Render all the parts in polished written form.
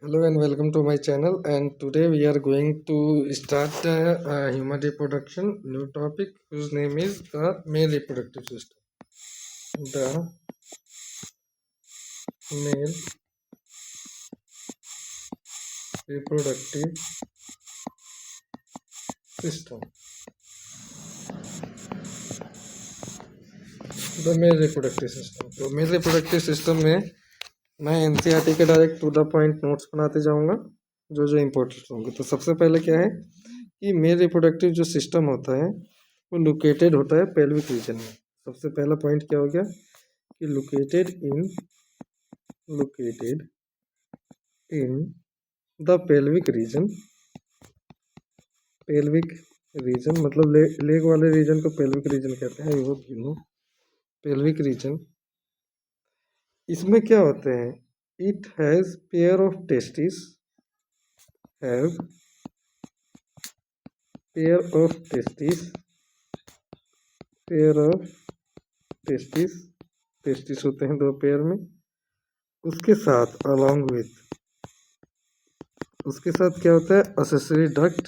Hello and welcome to my channel. And today we are going to start human reproduction. New topic whose name is the male reproductive system. The male reproductive system. The male reproductive system. तो male reproductive system में मैं NCERT के direct to the point notes बनाते जाऊंगा जो जो important होंगे। तो सबसे पहले क्या है कि मेल रिप्रोडक्टिव जो सिस्टम होता है वो लोकेटेड होता है पेल्विक रीजन में। सबसे पहला पॉइंट क्या हो गया कि located in the pelvic region. Pelvic region मतलब लेग वाले रीजन को पेल्विक रीजन कहते हैं। यू नो पेल्विक रीजन, इसमें क्या होते हैं, it has pair of testis, have pair of testis, pair of testis, testis होते हैं दो पेयर में। उसके साथ अलॉन्ग विथ, उसके साथ क्या होता है, accessory duct,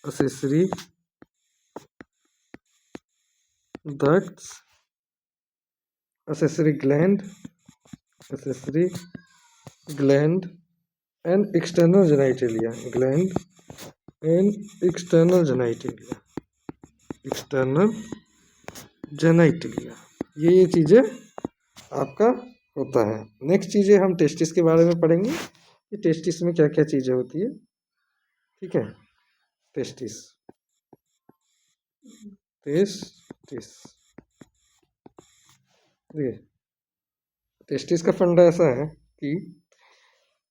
accessory ducts, accessory gland and external genitalia, gland and external genitalia, ये चीज़ें आपका होता है। नेक्स्ट चीज़ें हम टेस्टिस के बारे में पढ़ेंगे कि टेस्टिस में क्या क्या चीज़ें होती है। ठीक है, टेस्टिस टेस्टिस का फंडा ऐसा है कि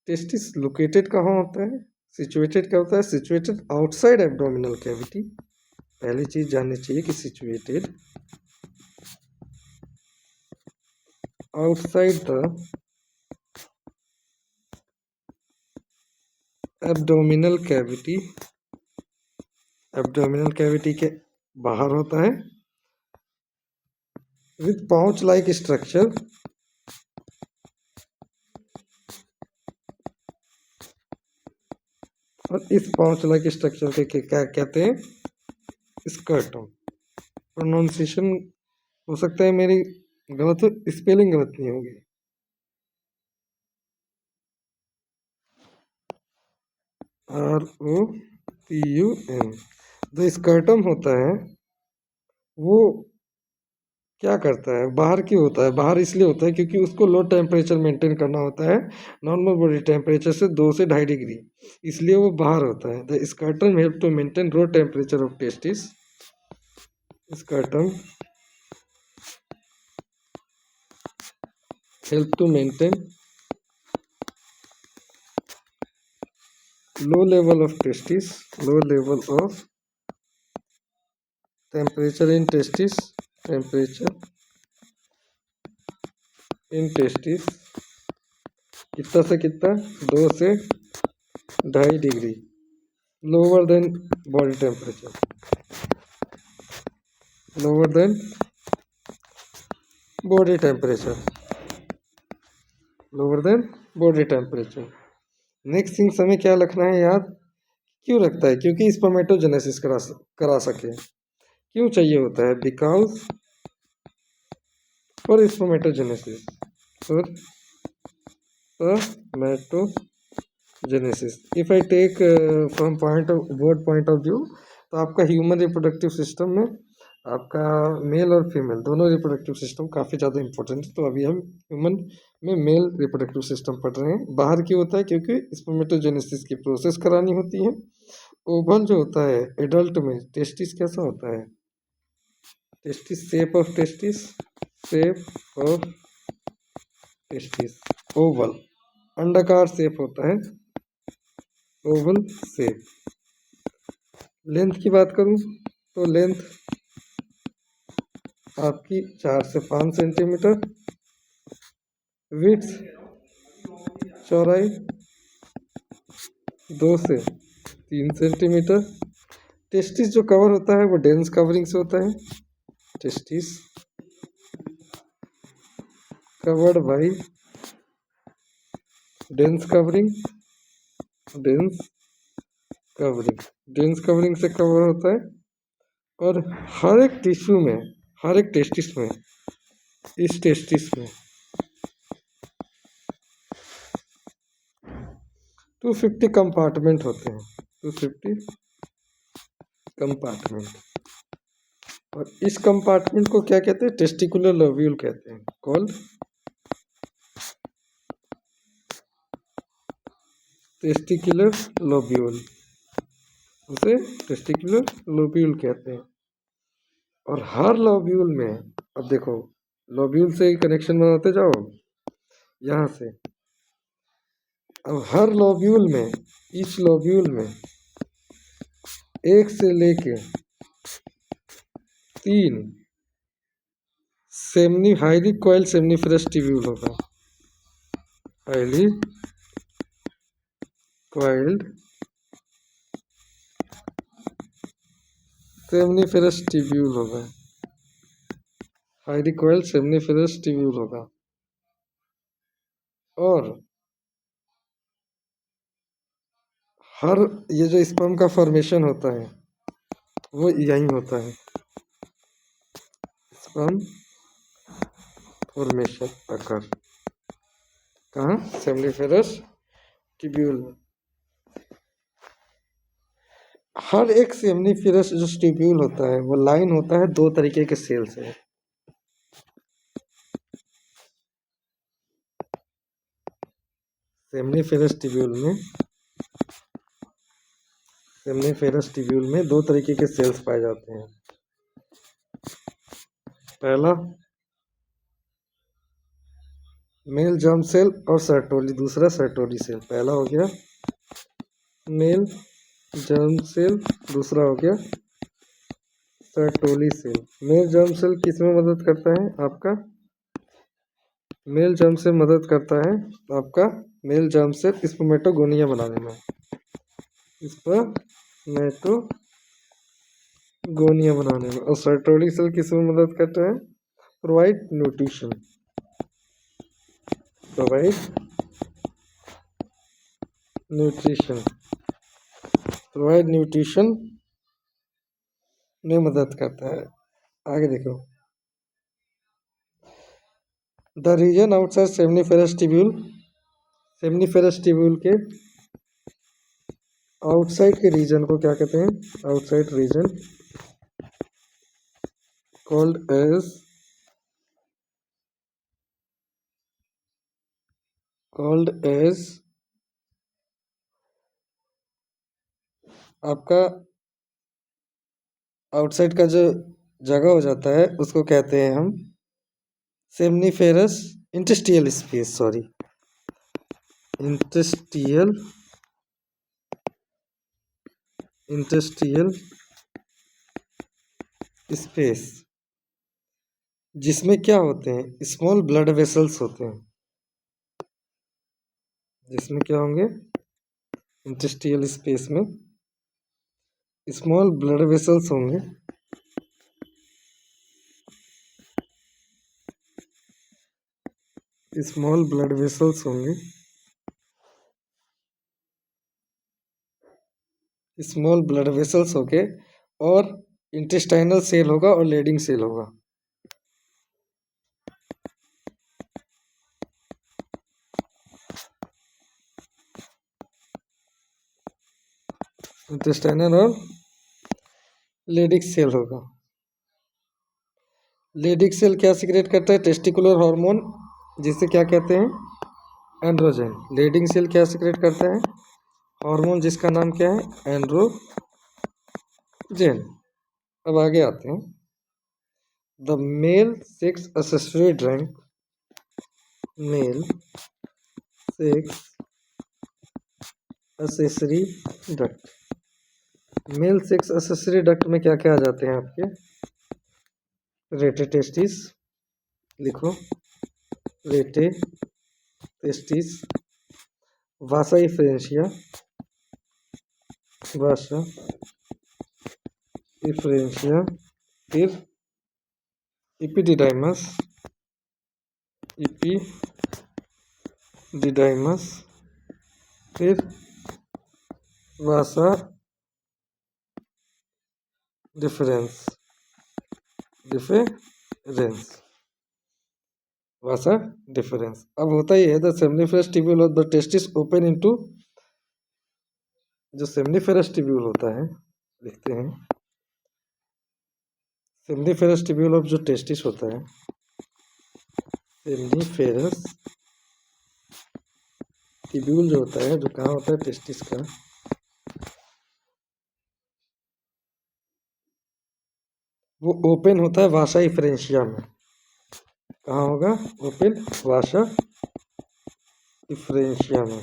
टेस्टिस लोकेटेड कहाँ होता है, सिचुएटेड क्या होता है, सिचुएटेड आउटसाइड एब्डोमिनल कैविटी। पहली चीज जाननी चाहिए कि situated outside the abdominal cavity, abdominal cavity के बाहर होता है, विथ पाउच लाइक स्ट्रक्चर, और इस पाउच लाइक स्ट्रक्चर के क्या कहते हैं, स्कर्टम। प्रोनाउंसिएशन हो सकता है मेरी गलत हो, स्पेलिंग गलत नहीं होगी। ROTUM। जो स्कर्टम होता है वो क्या करता है, बाहर क्यों होता है, बाहर इसलिए होता है क्योंकि उसको लो टेम्परेचर मेंटेन करना होता है, नॉर्मल बॉडी टेम्परेचर से 2 से 2.5 डिग्री, इसलिए वो बाहर होता है। The scrotum help to maintain low temperature of testis. Scrotum help to maintain low level of testis, low level of temperature in testis, temperature in testis कितना से कितना, 2 से 2.5 degree lower than body temperature, lower than body temperature, lower than body temperature. Next things हमें क्या रखना है याद, क्यों रखता है, क्योंकि स्पर्मेटोजेनेसिस करा सके। क्यों चाहिए होता है, because for spermatogenesis, for spermatogenesis. If I take from word point of view, तो आपका ह्यूमन रिप्रोडक्टिव सिस्टम में आपका मेल और फीमेल दोनों रिप्रोडक्टिव सिस्टम काफ़ी ज़्यादा इंपॉर्टेंट है। तो अभी हम ह्यूमन में मेल रिप्रोडक्टिव सिस्टम पढ़ रहे हैं। बाहर क्यों होता है, क्योंकि स्पर्मेटोजेनेसिस की प्रोसेस करानी होती है। ओवल जो होता है एडल्ट में, टेस्टिस कैसा होता है, testis shape of testis, shape of testis Oval, अंडाकार शेप होता है, ओवल शेप। लेंथ की बात करूं तो लेंथ आपकी 4 से 5 सेंटीमीटर, विड्थ चौड़ाई 2 से 3 सेंटीमीटर। टेस्टिस जो कवर होता है वो डेंस कवरिंग से होता है, testis covered by dense covering, dense covering, dense covering से कवर होता है। और हर एक टिश्यू में, हर एक टेस्टिस में, इस टेस्टिस में 250 कंपार्टमेंट होते हैं, 250 कंपार्टमेंट। और इस कंपार्टमेंट को क्या कहते हैं? टेस्टिकुलर लोब्यूल कहते हैं, कॉल्ड टेस्टिकुलर लोब्यूल, उसे टेस्टिकुलर लोब्यूल कहते हैं। और हर लोब्यूल में, अब देखो लोब्यूल से ही कनेक्शन बनाते जाओ यहाँ से। अब हर लोब्यूल में, इस लोब्यूल में 1 से लेके 3 हाईली कॉइल सेमनीफेरस ट्यूब्यूल होगा, हाईली कॉइल्ड सेमनीफेरस ट्यूब्यूल होगा, हाईली कॉइल्ड सेमनीफेरस ट्यूब्यूल होगा। और हर ये जो स्पर्म का फॉर्मेशन होता है वो यहीं होता है, स्पर्म फॉर्मेशन अकर कहाँ? सेमनीफेरस ट्यूब्यूल में। हर एक सेमनीफेरस जो ट्यूब्यूल होता है वो लाइन होता है 2 तरीके के सेल से। सेमनीफेरस ट्यूब्यूल में 2 तरीके के सेल्स पाए जाते हैं। पहला मेल जर्म सेल और सर्टोली, दूसरा सर्टोली सेल। पहला हो गया मेल जर्म सेल, दूसरा हो गया Sertoli cell. Male germ cell किस में मदद करता है आपका? मेल जर्म सेल मदद करता है आपका मेल जर्म सेल स्पर्मेटोगोनिया बनाने में, स्पर्मेटोगोनिया बनाने में। और सर्टोली सेल किस में मदद करता है? Provide nutrition, provide nutrition, provide nutrition में मदद करता है। आगे देखो, the region outside seminiferous tubule, seminiferous tubule के आउटसाइड के रीजन को क्या कहते हैं? आउटसाइड रीजन कॉल्ड एज आपका आउटसाइड का जो जगह हो जाता है उसको कहते हैं हम सेमनीफेरस इंटस्टियल स्पेस, सॉरी इंटस्टियल स्पेस, जिसमें क्या होते हैं? स्मॉल ब्लड वेसल्स होते हैं, जिसमें क्या होंगे? इंटस्टियल स्पेस में स्मॉल ब्लड वेसल्स होंगे, स्मॉल ब्लड वेसल्स होंगे, स्मॉल ब्लड वेसल्स होंगे। और इंटेस्टाइनल सेल होगा और लेडिंग सेल होगा। इंटेस्टाइनल और लेडिक सेल होगा। लेडिक सेल क्या सीक्रेट करता है? टेस्टिकुलर हार्मोन, जिसे क्या कहते हैं? एंड्रोजन। लेडिंग सेल क्या सीक्रेट करता है? हार्मोन जिसका नाम क्या है? एंड्रोजन। अब आगे आते हैं, the male sex accessory drug, male sex accessory duct, male sex accessory duct में क्या क्या आ जाते हैं आपके? रेटे टेस्टिस, लिखो रेटे टेस्टिस, वासा इफ्रेंशिया, वासा इफ्रेंशिया, फिर इपिडिडाइमस, इपिडिडाइमस, फिर वासा डिफरेंस डिफरेंस वासा डिफरेंस। अब होता ही है the seminiferous tubule of the testis open into, जो सेमनीफेरस ट्यूब्यूल होता है, लिखते हैं सेमनीफेरस ट्यूब्यूल ऑफ जो टेस्टिस होता है, सेमनीफेरस ट्यूब्यूल जो होता है, जो कहाँ होता है टेस्टिस का, वो ओपन होता है वासा इफ्रेंशिया में। कहाँ होगा ओपन? वासा इफ्रेंशिया में।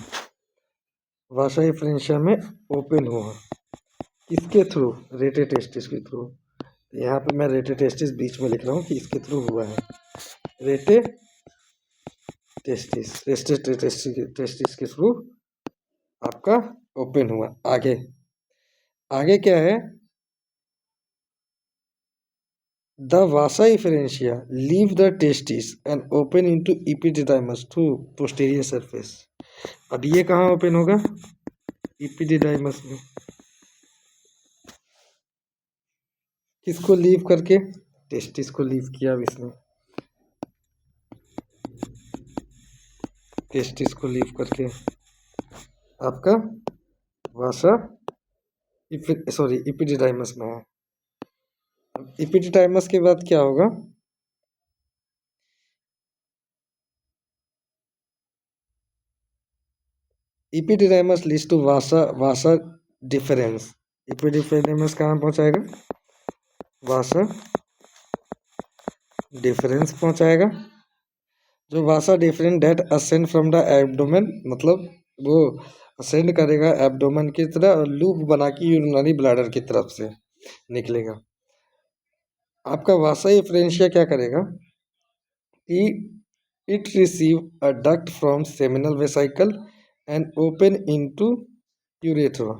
वासा इफ्रेंशिया में ओपन हुआ किसके थ्रू? रेटेटेस्टिस के थ्रू। यहाँ पे मैं रेटेटेस्टिस बीच में लिख रहा हूँ कि इसके थ्रू हुआ है। टेस्टिस के थ्रू आपका ओपन हुआ। आगे आगे क्या है? The vasa efferentia leave the testis and open into epididymis through posterior surface. अब ये कहाँ ओपन होगा? इपिडिडाइमस में। किसको लीव करके? टेस्टिस को लीव किया अब इसने, टेस्टिस को लीव करके आपका वासा इपिडिडाइमस में है। इपिडिडाइमस के बाद क्या होगा? Epididymis leads to vasa deferens. Epididymis कहाँ पहुंचाएगा? वासा डिफरेंस पहुंचाएगा। जो vasa deferens that ascend from the abdomen, मतलब वो असेंड करेगा एब्डोमेन की तरफ और लूप बना के यूरिनरी ब्लैडर की तरफ से निकलेगा। आपका वासा इफ्रेंशिया क्या करेगा कि it receive a duct from seminal vesicle and open into urethra.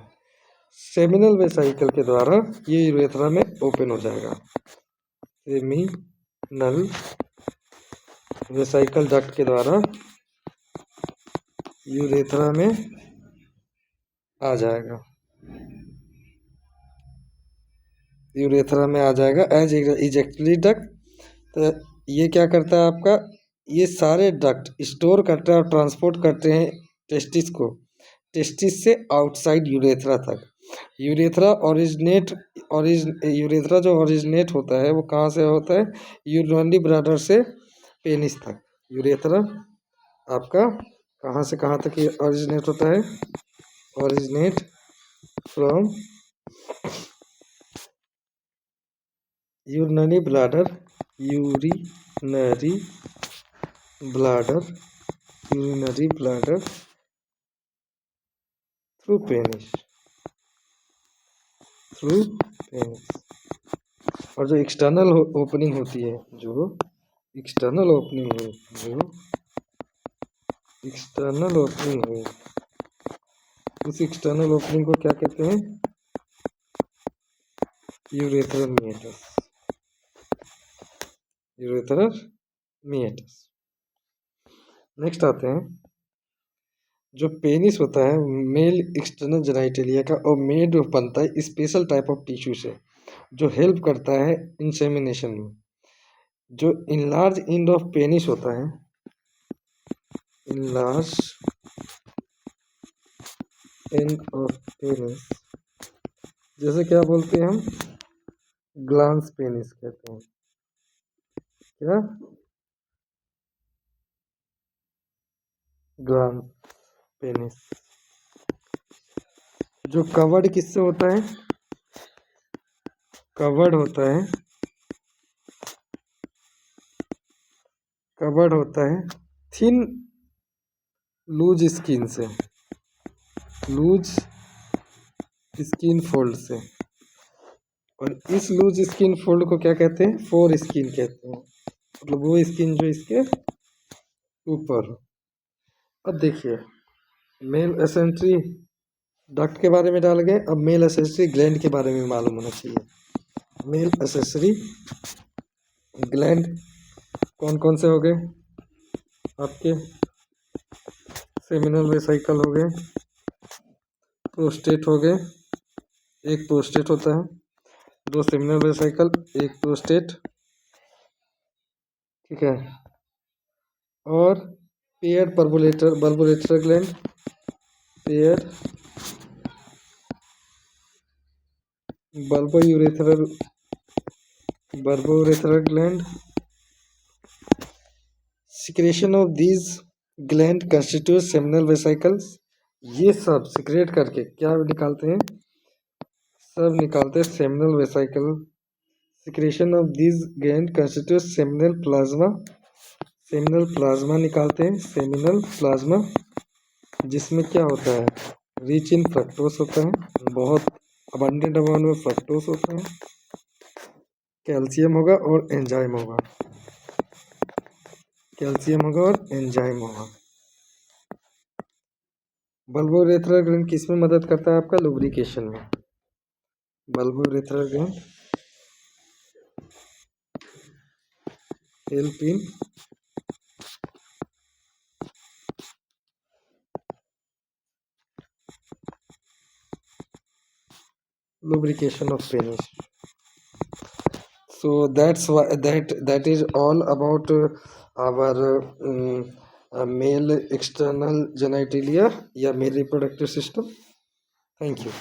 Seminal vesicle के द्वारा ये यूरेथ्रा में ओपन हो जाएगा। सेमिनल वेसिकल डक्ट के द्वारा यूरेथ्रा में आ जाएगा, यूरेथ्रा में आ जाएगा एज इजेक्टली डक्ट। तो ये क्या करता है आपका? ये सारे डक्ट स्टोर करते हैं और ट्रांसपोर्ट करते हैं टेस्टिस को, टेस्टिस से आउटसाइड यूरेथ्रा तक। यूरेथ्रा यूरेथ्रा जो ओरिजिनेट होता है वो कहाँ से होता है? यूरिनरी ब्लैडर से पेनिस तक। यूरेथ्रा आपका कहाँ से कहाँ तक ये ओरिजिनेट होता है? Originate from urinary bladder through penis और जो एक्सटर्नल ओपनिंग होती है, जो एक्सटर्नल ओपनिंग हुई, उस एक्सटर्नल ओपनिंग को क्या कहते हैं? यूरेथ्रल मीएटस। नेक्स्ट आते हैं, जो पेनिस होता है मेल एक्सटर्नल जेनाइटेलिया का और मेड बनता है स्पेशल टाइप ऑफ टिश्यू से, जो हेल्प करता है इंसेमिनेशन में। जो इनलार्ज एंड ऑफ पेनिस होता है, इनलार्ज एंड ऑफ पेनिस, जैसे क्या बोलते हैं हम? ग्लांस पेनिस कहते हैं। क्या? Glans penis. जो कवर्ड किससे होता है? कवर्ड होता है थिन लूज स्किन से, लूज स्किन फोल्ड से। और इस लूज स्किन फोल्ड को क्या कहते हैं? फोर स्किन कहते हैं, मतलब वो स्किन जो इसके ऊपर। अब देखिए, मेल एसेंट्री डक्ट के बारे में डाल गए, अब मेल एसेंट्री ग्लैंड के बारे में मालूम होना चाहिए। मेल एसेंट्री ग्लैंड कौन कौन से हो गए आपके? सेमिनल वेसिकल हो गए, प्रोस्टेट हो गए, एक प्रोस्टेट होता है, दो सेमिनल वेसिकल, एक प्रोस्टेट, ठीक है, और pair bulbourethral gland, pair bulbourethral gland. Secretion of these gland constitute seminal vesicles. ये सब सिक्रेट करके क्या निकालते हैं, सब निकालते हैं seminal vesicle. Secretion of these gland constitute seminal plasma निकालते हैं, सेमिनल प्लाज्मा, जिसमें क्या होता है, रिच इन फ्रक्टोस होता है, बहुत अबंडेंट अमाउंट में फ्रक्टोस होता है, कैल्शियम होगा और एंजाइम होगा, कैल्शियम होगा और एंजाइम होगा। बल्बोरेथरल ग्लैंड किस में मदद करता है आपका, लुब्रिकेशन में। Bulbourethral gland help in lubrication of penis. So that's why that is all about our male external genitalia या male reproductive system. Thank you.